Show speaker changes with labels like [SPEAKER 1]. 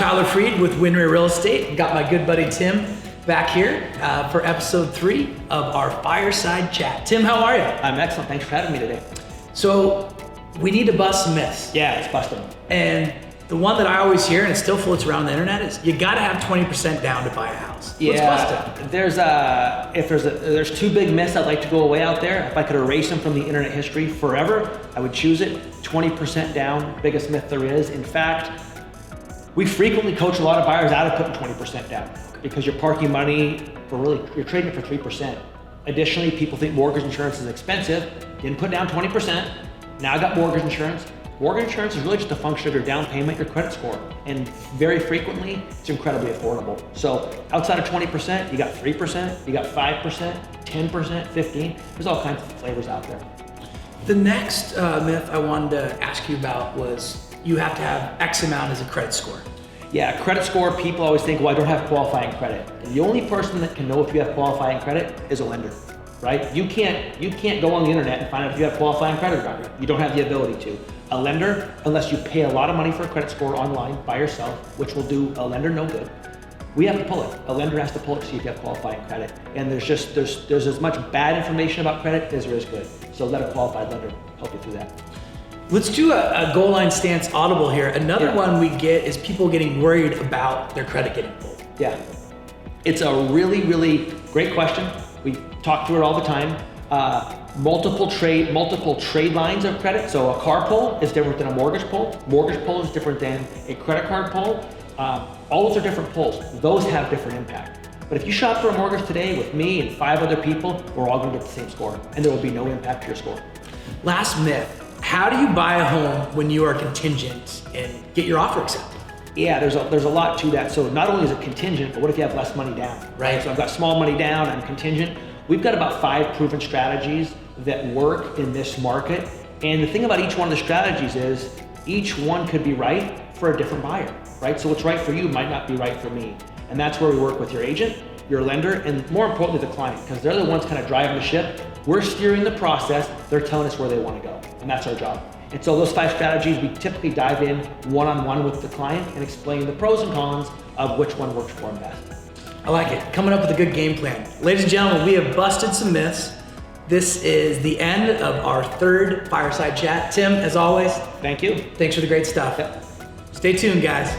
[SPEAKER 1] Tyler Freed with Winry Real Estate. Got my good buddy Tim back here for episode 3 of our Fireside Chat. Tim, how are you?
[SPEAKER 2] I'm excellent. Thanks for having me today.
[SPEAKER 1] So we need to bust some myths.
[SPEAKER 2] Yeah, let's bust them.
[SPEAKER 1] And the one that I always hear, and it still floats around the internet, is you gotta have 20% down to buy a house. Let's bust it.
[SPEAKER 2] There's two big myths I'd like to go away out there. If I could erase them from the internet history forever, I would choose it. 20% down, biggest myth there is. In fact, we frequently coach a lot of buyers out of putting 20% down because you're parking money you're trading it for 3%. Additionally, people think mortgage insurance is expensive. Didn't put down 20%. Now I got mortgage insurance. Mortgage insurance is really just a function of your down payment, your credit score. And very frequently, it's incredibly affordable. So outside of 20%, you got 3%, you got 5%, 10%, 15%. There's all kinds of flavors out there.
[SPEAKER 1] The next myth I wanted to ask you about was you have to have X amount as a credit score.
[SPEAKER 2] Yeah, credit score, people always think, well, I don't have qualifying credit. And the only person that can know if you have qualifying credit is a lender, right? You can't go on the internet and find out if you have qualifying credit or not. You don't have the ability to. A lender, unless you pay a lot of money for a credit score online by yourself, which will do a lender no good, we have to pull it. A lender has to pull it to see if you have qualifying credit. And there's as much bad information about credit as there is good. So let a qualified lender help you through that.
[SPEAKER 1] Let's do a goal line stance audible here. Another one we get is people getting worried about their credit getting pulled.
[SPEAKER 2] Yeah, it's a really, really great question. We talk through it all the time. Multiple trade lines of credit. So a car pull is different than a mortgage pull. Mortgage pull is different than a credit card pull. All those are different pulls. Those have different impact. But if you shop for a mortgage today with me and 5 other people, we're all gonna get the same score and there will be no impact to your score.
[SPEAKER 1] Last myth, how do you buy a home when you are contingent and get your offer accepted?
[SPEAKER 2] Yeah, there's a lot to that. So not only is it contingent, but what if you have less money down, right? So I've got small money down, I'm contingent. We've got about 5 proven strategies that work in this market. And the thing about each one of the strategies is each one could be right for a different buyer, right? So what's right for you might not be right for me. And that's where we work with your agent, your lender, and more importantly, the client, because they're the ones kind of driving the ship. We're steering the process. They're telling us where they want to go. And that's our job. And so those 5 strategies, we typically dive in one-on-one with the client and explain the pros and cons of which one works for them best.
[SPEAKER 1] I like it. Coming up with a good game plan. Ladies and gentlemen, we have busted some myths. This is the end of our 3rd Fireside Chat. Tim, as always,
[SPEAKER 2] thank you.
[SPEAKER 1] Thanks for the great stuff.
[SPEAKER 2] Yep.
[SPEAKER 1] Stay tuned, guys.